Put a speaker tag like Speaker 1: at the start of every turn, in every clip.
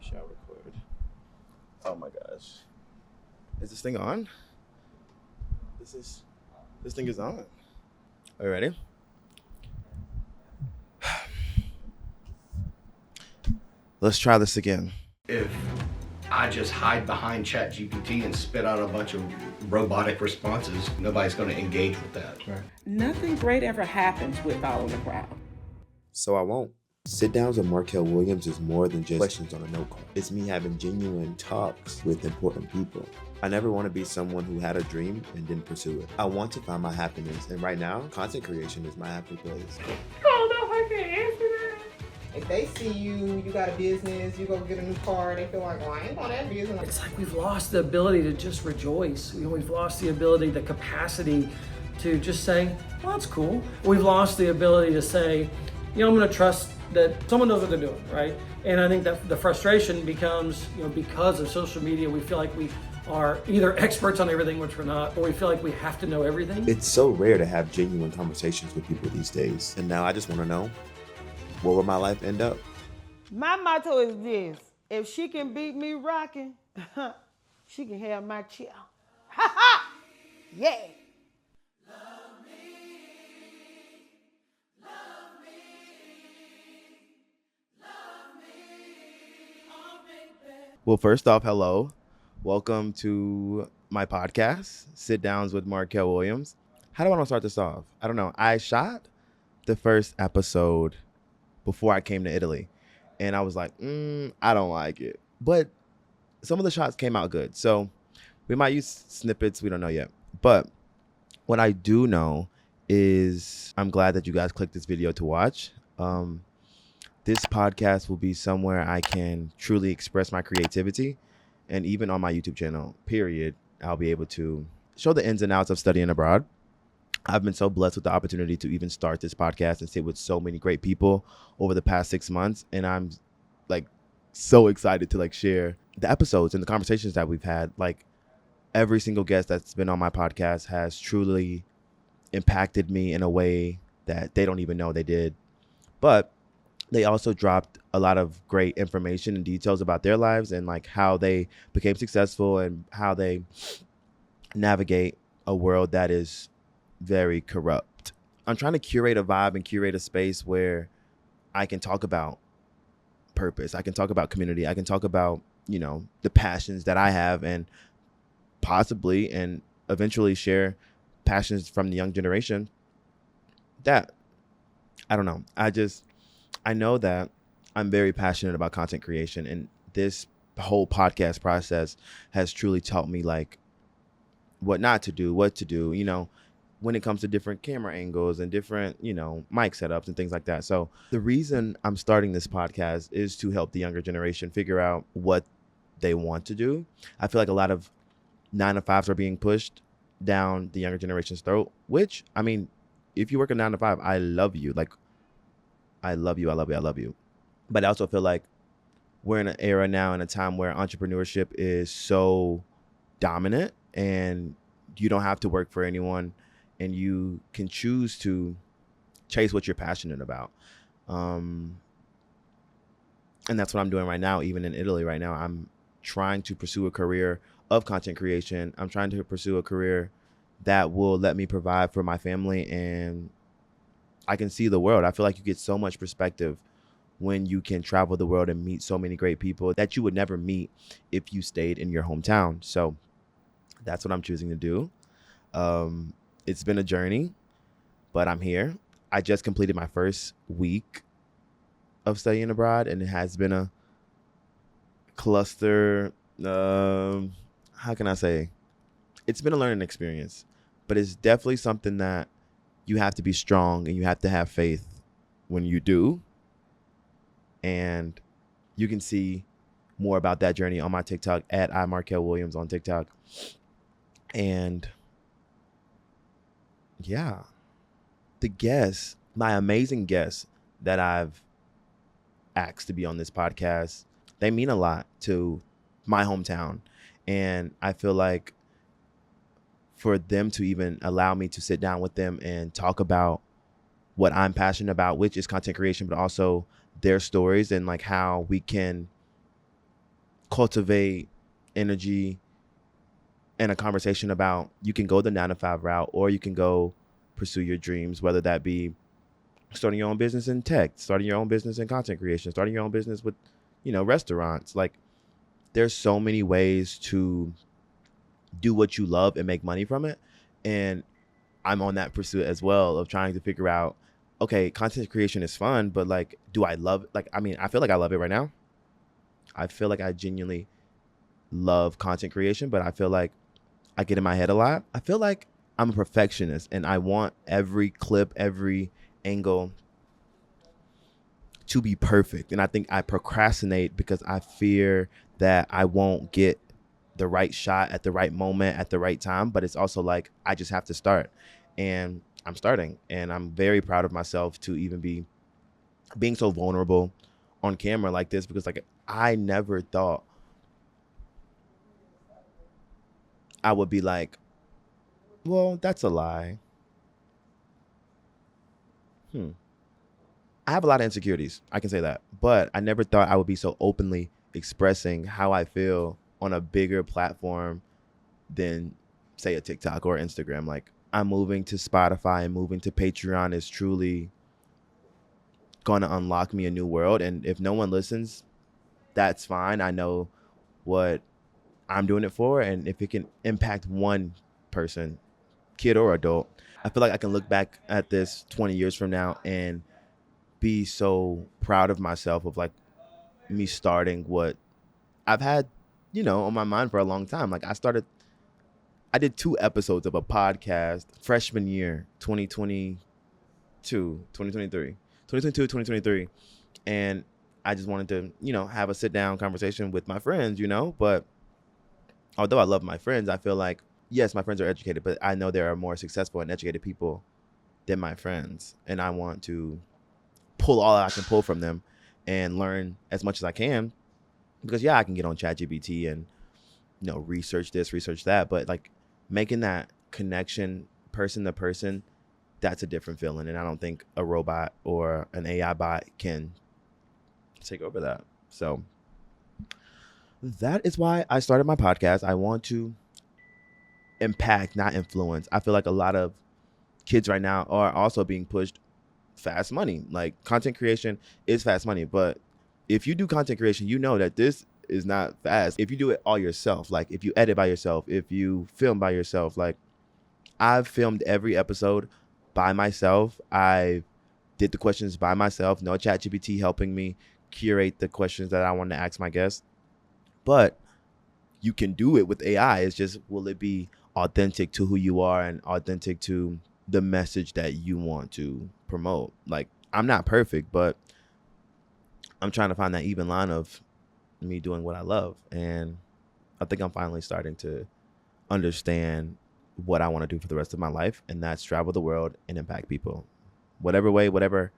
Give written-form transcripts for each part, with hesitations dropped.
Speaker 1: shall record. Oh my gosh. Is this thing on? This thing is on. Are you ready? Let's try this again.
Speaker 2: If I just hide behind ChatGPT and spit out a bunch of robotic responses, nobody's going to engage with that.
Speaker 1: Right.
Speaker 3: Nothing great ever happens with following the crowd.
Speaker 1: So I won't. Sit downs with Markel Williams is more than just questions on a note card. It's me having genuine talks with important people. I never want to be someone who had a dream and didn't pursue it. I want to find my happiness, and right now, content creation is my happy place.
Speaker 3: Oh no, I can't answer that.
Speaker 4: If they see you got a business, you go get a new car, they feel like, well, I ain't going to that business.
Speaker 5: It's like we've lost the ability to just rejoice. We've lost the ability, the capacity to just say, well, that's cool. We've lost the ability to say, I'm going to trust that someone knows what they're doing, right? And I think that the frustration becomes, because of social media, we feel like we are either experts on everything, which we're not, or we feel like we have to know everything.
Speaker 1: It's so rare to have genuine conversations with people these days. And now I just want to know, where will my life end up?
Speaker 6: My motto is this: if she can beat me rocking, she can have my chair. Ha ha! Yeah.
Speaker 1: Well, first off, hello. Welcome to my podcast, Sit Downs with Markel Williams. How do I want to start this off? I don't know. I shot the first episode before I came to Italy, and I was like, I don't like it. But some of the shots came out good. So we might use snippets. We don't know yet. But what I do know is I'm glad that you guys clicked this video to watch. This podcast will be somewhere I can truly express my creativity. And even on my YouTube channel, period, I'll be able to show the ins and outs of studying abroad. I've been so blessed with the opportunity to even start this podcast and sit with so many great people over the past 6 months. And I'm so excited to share the episodes and the conversations that we've had. Every single guest that's been on my podcast has truly impacted me in a way that they don't even know they did. But they also dropped a lot of great information and details about their lives and how they became successful and how they navigate a world that is very corrupt. I'm trying to curate a vibe and curate a space where I can talk about purpose. I can talk about community. I can talk about, the passions that I have and possibly and eventually share passions from the young generation that, I don't know. I know that I'm very passionate about content creation, and this whole podcast process has truly taught me what not to do, what to do, when it comes to different camera angles and different, mic setups and things like that. So the reason I'm starting this podcast is to help the younger generation figure out what they want to do. I feel like a lot of 9-to-5s are being pushed down the younger generation's throat, which, if you work a 9-to-5, I love you. I love you. I love you. I love you. But I also feel like we're in an era now, in a time where entrepreneurship is so dominant and you don't have to work for anyone and you can choose to chase what you're passionate about. And that's what I'm doing right now. Even in Italy right now, I'm trying to pursue a career of content creation. I'm trying to pursue a career that will let me provide for my family, and I can see the world. I feel like you get so much perspective when you can travel the world and meet so many great people that you would never meet if you stayed in your hometown. So that's what I'm choosing to do. It's been a journey, but I'm here. I just completed my first week of studying abroad, and it has been a cluster. How can I say? It's been a learning experience, but it's definitely something that you have to be strong and you have to have faith when you do. And you can see more about that journey on my TikTok at @Markel_Williams on TikTok. And yeah, my amazing guests that I've asked to be on this podcast, they mean a lot to my hometown. And I feel like for them to even allow me to sit down with them and talk about what I'm passionate about, which is content creation, but also their stories and how we can cultivate energy and a conversation about you can go the 9 to 5 route, or you can go pursue your dreams, whether that be starting your own business in tech, starting your own business in content creation, starting your own business with, restaurants. Like, there's so many ways to do what you love and make money from it. And I'm on that pursuit as well of trying to figure out, okay, content creation is fun, but like, do I love it? Like, I mean, I feel like I love it right now. I feel like I genuinely love content creation, but I feel like I get in my head a lot. I feel like I'm a perfectionist and I want every clip, every angle to be perfect. And I think I procrastinate because I fear that I won't get the right shot at the right moment at the right time. But it's also like, I just have to start, and I'm starting, and I'm very proud of myself to even be being so vulnerable on camera like this, because like, I never thought I would be like, well, that's a lie. I have a lot of insecurities. I can say that. But I never thought I would be so openly expressing how I feel on a bigger platform than, say, a TikTok or Instagram. Like, I'm moving to Spotify and moving to Patreon is truly going to unlock me a new world. And if no one listens, that's fine. I know what I'm doing it for. And if it can impact one person, kid or adult, I feel like I can look back at this 20 years from now and be so proud of myself of like me starting what I've had, on my mind for a long time. Like, I did 2 episodes of a podcast freshman year, 2023. And I just wanted to, have a sit down conversation with my friends, but although I love my friends, I feel like, yes, my friends are educated, but I know there are more successful and educated people than my friends. And I want to pull all I can pull from them and learn as much as I can, because I can get on ChatGPT and research this, research that, but like, making that connection person to person, that's a different feeling, and I don't think a robot or an AI bot can take over that. So that is why I started my podcast. I want to impact, not influence. I feel like a lot of kids right now are also being pushed fast money. Like, content creation is fast money, but if you do content creation, that this is not fast. If you do it all yourself, like if you edit by yourself, if you film by yourself, like I've filmed every episode by myself. I did the questions by myself, no ChatGPT helping me curate the questions that I want to ask my guests. But you can do it with AI. It's just, will it be authentic to who you are and authentic to the message that you want to promote? Like, I'm not perfect, but I'm trying to find that even line of me doing what I love. And I think I'm finally starting to understand what I want to do for the rest of my life. And that's travel the world and impact people. Whatever way, whatever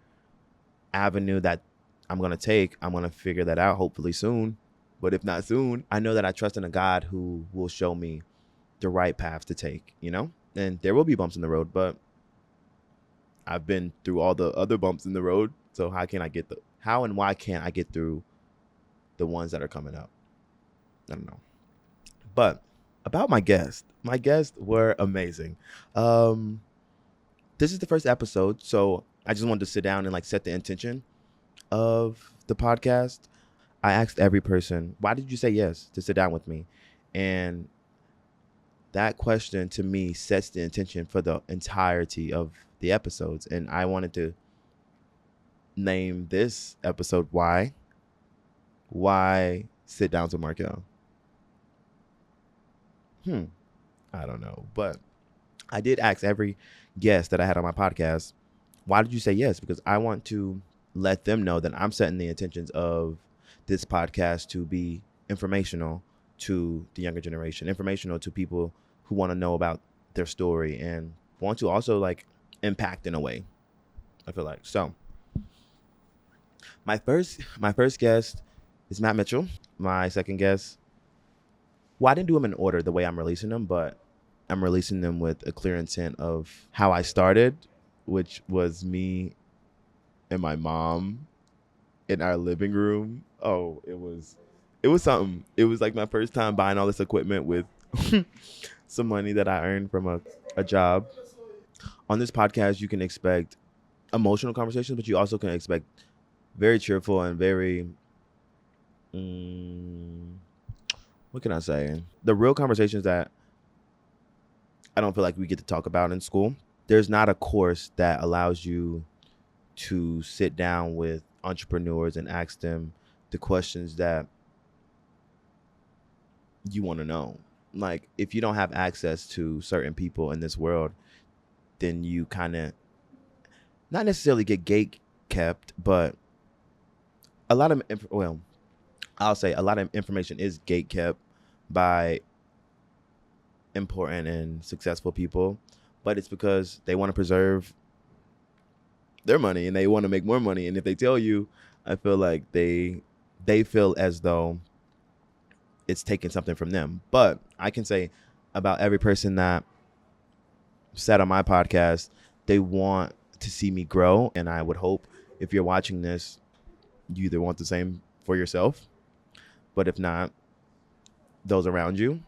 Speaker 1: avenue that I'm going to take, I'm going to figure that out hopefully soon. But if not soon, I know that I trust in a God who will show me the right path to take, and there will be bumps in the road, but I've been through all the other bumps in the road. So how and why can't I get through the ones that are coming up? I don't know. But about my guests were amazing. This is the first episode, so I just wanted to sit down and like set the intention of the podcast. I asked every person, why did you say yes to sit down with me? And that question to me sets the intention for the entirety of the episodes. And I wanted to name this episode Why Sit Down with Markel. I don't know, but I did ask every guest that I had on my podcast, why did you say yes? Because I want to let them know that I'm setting the intentions of this podcast to be informational to the younger generation, informational to people who want to know about their story and want to also like impact in a way, I feel like. So my first guest is Matt Mitchell. My second guest, well, I didn't do them in order the way I'm releasing them, but I'm releasing them with a clear intent of how I started, which was me and my mom in our living room. Oh, it was it was something. It was like my first time buying all this equipment with some money that I earned from a job. On this podcast, you can expect emotional conversations, but you also can expect very cheerful and very, what can I say? The real conversations that I don't feel like we get to talk about in school. There's not a course that allows you to sit down with entrepreneurs and ask them the questions that you want to know. Like, if you don't have access to certain people in this world, then you kind of not necessarily get gate kept, but a lot of I'll say a lot of information is gate kept by important and successful people, but it's because they want to preserve their money and they want to make more money. And if they tell you, I feel like they feel as though it's taking something from them. But I can say about every person that said on my podcast, they want to see me grow. And I would hope if you're watching this, you either want the same for yourself, but if not, those around you.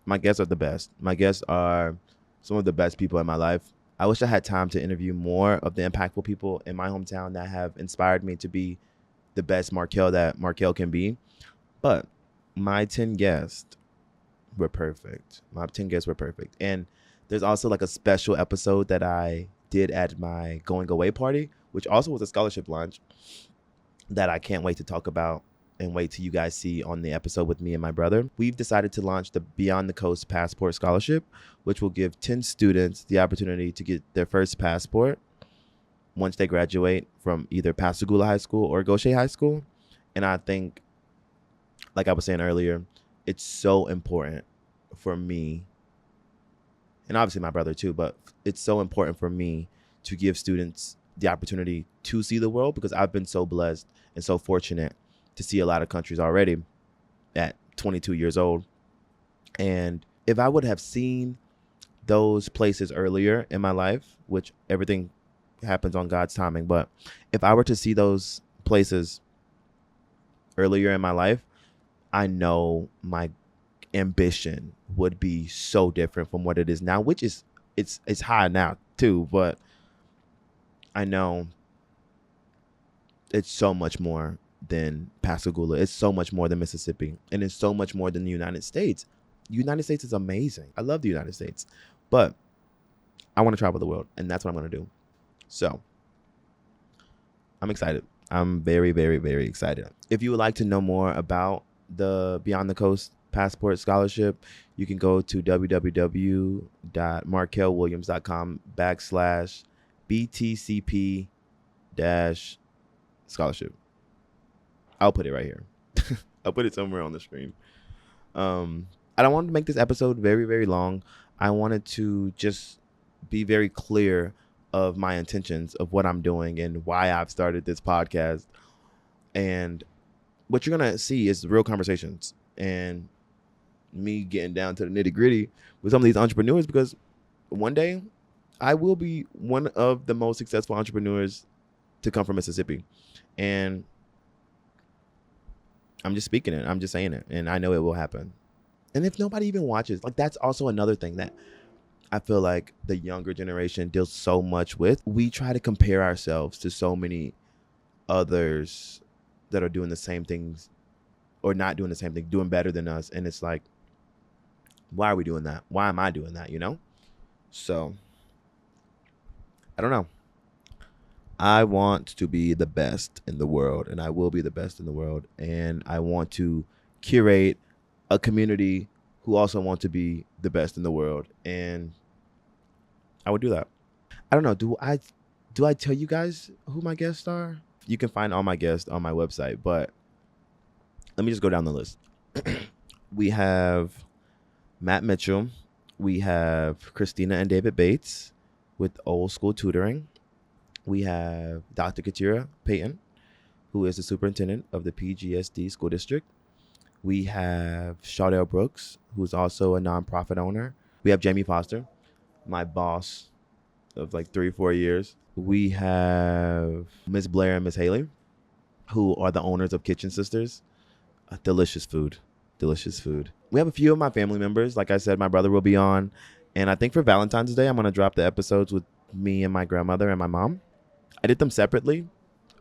Speaker 1: My guests are the best. My guests are some of the best people in my life. I wish I had time to interview more of the impactful people in my hometown that have inspired me to be the best Markel that Markel can be. But my 10 guests were perfect. And there's also like a special episode that I did at my going away party, which also was a scholarship launch that I can't wait to talk about and wait till you guys see on the episode with me and my brother. We've decided to launch the Beyond the Coast Passport Scholarship, which will give 10 students the opportunity to get their first passport once they graduate from either Pascagoula High School or Gaucher High School. And I think, like I was saying earlier, it's so important for me, and obviously my brother too, but it's so important for me to give students the opportunity to see the world, because I've been so blessed and so fortunate to see a lot of countries already at 22 years old. And if I would have seen those places earlier in my life, which everything happens on God's timing, but if I were to see those places earlier in my life, I know my ambition would be so different from what it is now, which is it's high now too, but I know it's so much more than Pascagoula. It's so much more than Mississippi, and it's so much more than the United States. The United States is amazing. I love the United States, but I want to travel the world, and that's what I'm going to do. So I'm excited. I'm very, very, very excited. If you would like to know more about the Beyond the Coast Passport Scholarship, you can go to www.markelwilliams.com/BTCP-scholarship. I'll put it right here. I'll put it somewhere on the screen. I don't want to make this episode very, very long. I wanted to just be very clear of my intentions of what I'm doing and why I've started this podcast. And what you're going to see is real conversations and me getting down to the nitty gritty with some of these entrepreneurs, because one day I will be one of the most successful entrepreneurs to come from Mississippi. And I'm just speaking it. I'm just saying it. And I know it will happen. And if nobody even watches, like, that's also another thing that I feel like the younger generation deals so much with. We try to compare ourselves to so many others that are doing the same things or not doing the same thing, doing better than us. And it's like, why are we doing that? Why am I doing that? You know? So I don't know. I want to be the best in the world, and I will be the best in the world. And I want to curate a community who also want to be the best in the world. And I would do that. I don't know. Do I tell you guys who my guests are? You can find all my guests on my website, but let me just go down the list. We have Matt Mitchell. We have Christina and David Bates with Old School Tutoring. We have Dr. Katira Payton, who is the superintendent of the PGSD school district. We have Shaudell Brooks, who's also a nonprofit owner. We have Jamie Foster, my boss of like 3-4 years. We have Miss Blair and Miss Haley, who are the owners of Kitchen Sisters. delicious food. Delicious food. We have a few of my family members. Like I said, my brother will be on. And I think for Valentine's Day, I'm going to drop the episodes with me and my grandmother and my mom. I did them separately.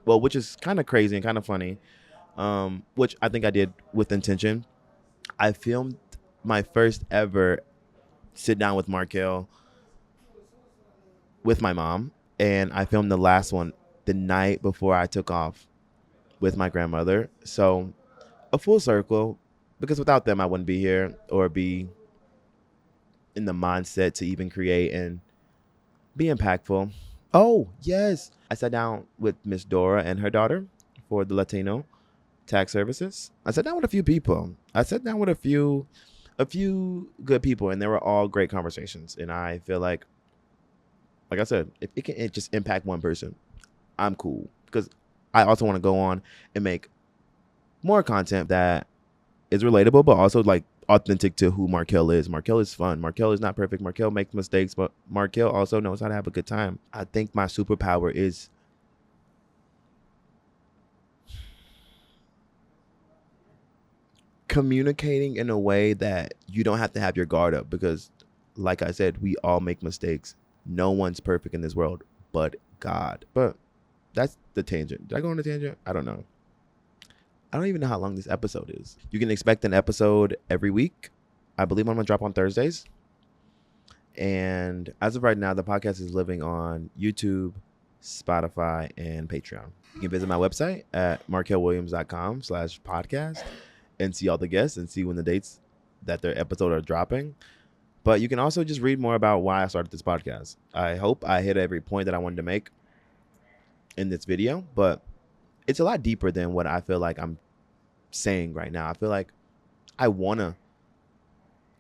Speaker 1: Well, which is kind of crazy and kind of funny, which I think I did with intention. I filmed my first ever sit down with Markel with my mom. And I filmed the last one the night before I took off with my grandmother. So a full circle, because without them, I wouldn't be here or be in the mindset to even create and be impactful. Oh, yes. I sat down with Miss Dora and her daughter for the Latino tax services. I sat down with a few people. I sat down with a few good people, and they were all great conversations. And I feel like I said, if it can just impact one person, I'm cool. Because I also want to go on and make more content that is relatable, but also like authentic to who Markel is. Markel is fun. Markel is not perfect. Markel makes mistakes, but Markel also knows how to have a good time. I think my superpower is communicating in a way that you don't have to have your guard up, because like I said, we all make mistakes. No one's perfect in this world but God. But that's the tangent. Did I go on a tangent? I don't know. I don't even know how long this episode is. You can expect an episode every week. I believe I'm going to drop on Thursdays. And as of right now, the podcast is living on YouTube, Spotify, and Patreon. You can visit my website at markelwilliams.com/podcast and see all the guests and see when the dates that their episode are dropping. But you can also just read more about why I started this podcast. I hope I hit every point that I wanted to make in this video, but it's a lot deeper than what I feel like I'm saying right now. I feel like I want to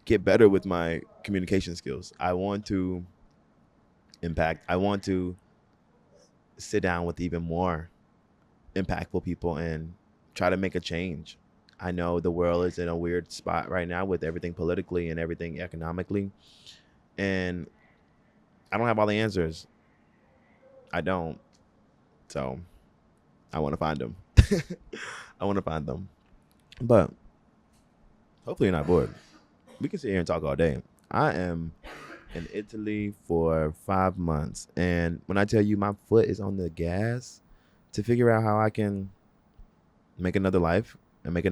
Speaker 1: get better with my communication skills. I want to impact. I want to sit down with even more impactful people and try to make a change. I know the world is in a weird spot right now with everything politically and everything economically. And I don't have all the answers. I don't. So I want to find them. I want to find them. But hopefully you're not bored. We can sit here and talk all day. I am in Italy for 5 months. And when I tell you my foot is on the gas to figure out how I can make another life and make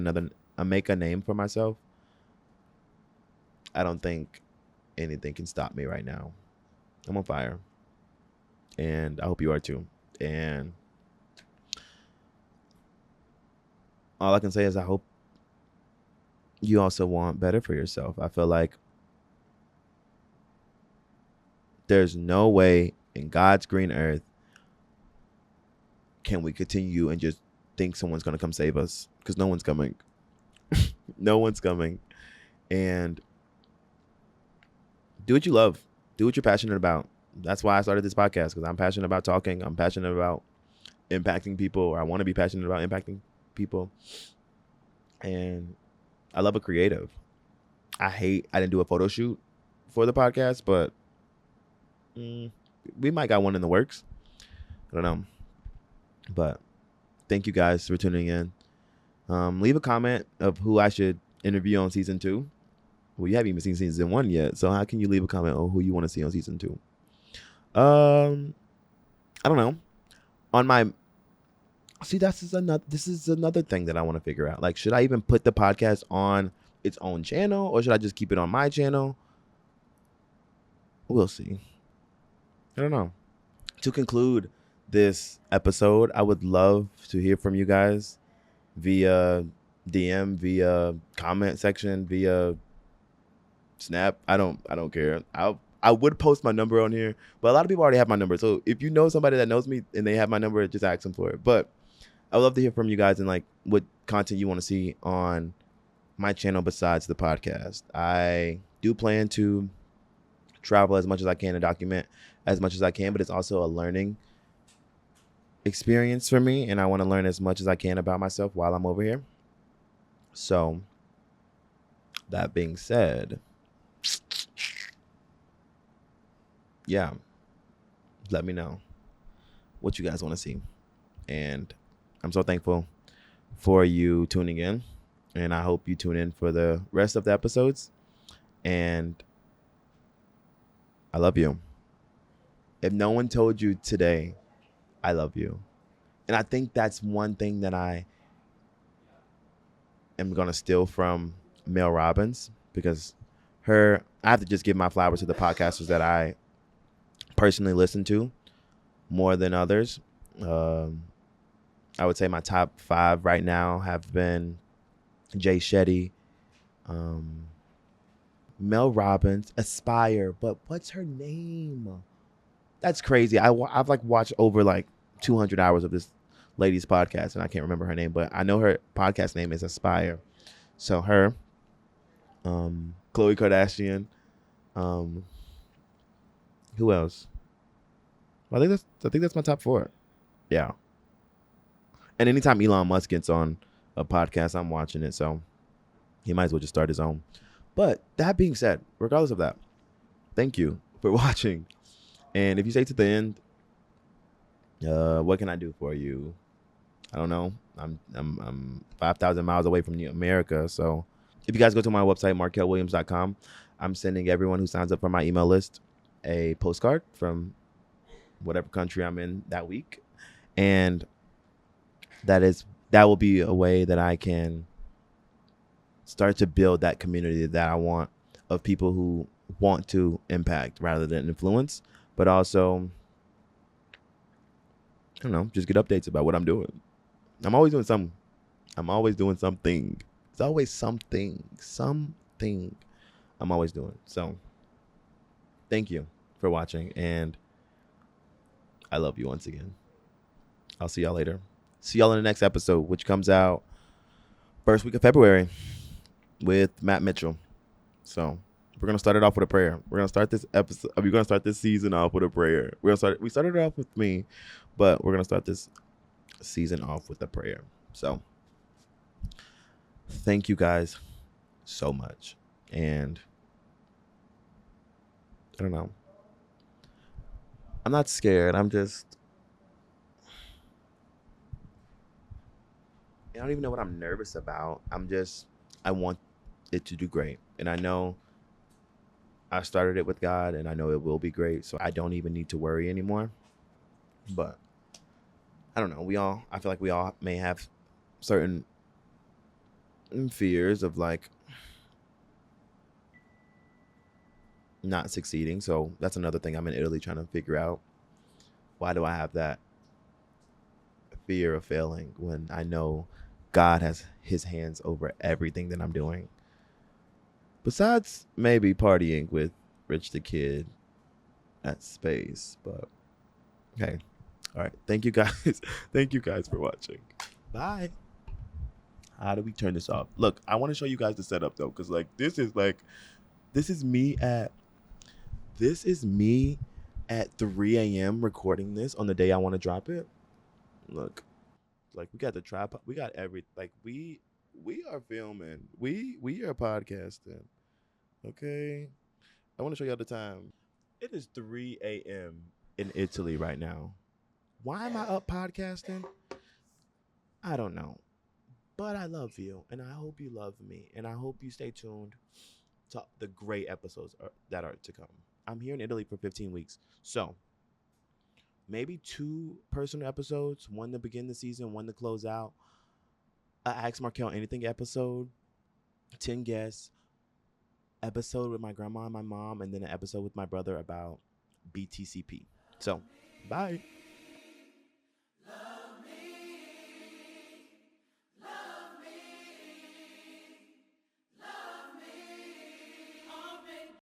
Speaker 1: a name for myself, I don't think anything can stop me right now. I'm on fire. And I hope you are too. And all I can say is I hope you also want better for yourself. I feel like there's no way in God's green earth can we continue and just think someone's going to come save us, because no one's coming. No one's coming. And do what you love. Do what you're passionate about. That's why I started this podcast, because I'm passionate about talking. I'm passionate about impacting people, or I want to be passionate about impacting people. And I love a creative. I didn't do a photo shoot for the podcast, but we might got one in the works. I don't know. But thank you guys for tuning in. Leave a comment of who I should interview on season 2. Well, you haven't even seen season 1 yet, so how can you leave a comment on who you want to see on season 2? I don't know. On my this is another thing that I want to figure out. Like, should I even put the podcast on its own channel, or should I just keep it on my channel? We'll see. I don't know. To conclude this episode, I would love to hear from you guys via DM, via comment section, via Snap. I don't care. I would post my number on here, but a lot of people already have my number. So if you know somebody that knows me and they have my number, just ask them for it. But I would love to hear from you guys and like what content you want to see on my channel besides the podcast. I do plan to travel as much as I can and document as much as I can, but it's also a learning experience for me, and I want to learn as much as I can about myself while I'm over here. So that being said, yeah, let me know what you guys want to see. And I'm so thankful for you tuning in And I hope you tune in for the rest of the episodes. And I love you. If no one told you today, I love you. And I think that's one thing that I am going to steal from Mel Robbins, because I have to just give my flowers to the podcasters that I personally listen to more than others. I would say my top 5 right now have been Jay Shetty, Mel Robbins, Aspire, but what's her name? That's crazy. I've like watched over like 200 hours of this lady's podcast, and I can't remember her name, but I know her podcast name is Aspire. So her, Khloe Kardashian, who else? I think that's my top 4. Yeah. And anytime Elon Musk gets on a podcast, I'm watching it. So he might as well just start his own. But that being said, regardless of that, thank you for watching. And if you stay to the end, what can I do for you? I don't know. I'm 5,000 miles away from America. So if you guys go to my website, markelwilliams.com, I'm sending everyone who signs up for my email list a postcard from whatever country I'm in that week. And that will be a way that I can start to build that community that I want, of people who want to impact rather than influence, but also, I don't know, just get updates about what I'm doing. I'm always doing something. It's always something I'm always doing. So thank you for watching, and I love you once again. I'll see y'all later. See y'all in the next episode, which comes out first week of February with Matt Mitchell. So we're gonna start it off with a prayer. We're gonna start this episode. We're gonna start this season off with a prayer. We started it off with me, but we're gonna start this season off with a prayer. So thank you guys so much, and I don't know. I'm not scared. I don't even know what I'm nervous about. I want it to do great. And I know I started it with God, and I know it will be great. So I don't even need to worry anymore. But I don't know. I feel like we all may have certain fears of like not succeeding. So that's another thing I'm in Italy trying to figure out. Why do I have that fear of failing when I know God has his hands over everything that I'm doing? Besides maybe partying with Rich the Kid at Space. But okay. All right. Thank you guys. Thank you guys for watching. Bye. How do we turn this off? Look, I want to show you guys the setup though, because this is me at 3 a.m. recording this on the day I want to drop it. Look, we got the tripod, we got we are filming, we are podcasting. Okay, I want to show y'all the time. It is 3 a.m. in Italy right now. Why am I up podcasting? I don't know, but I love you, and I hope you love me, and I hope you stay tuned to the great episodes that are to come. I'm here in Italy for 15 weeks, so maybe 2 personal episodes, one to begin the season, one to close out. Ask Markel Anything episode, 10 guests, episode with my grandma and my mom, and then an episode with my brother about BTCP. So, bye.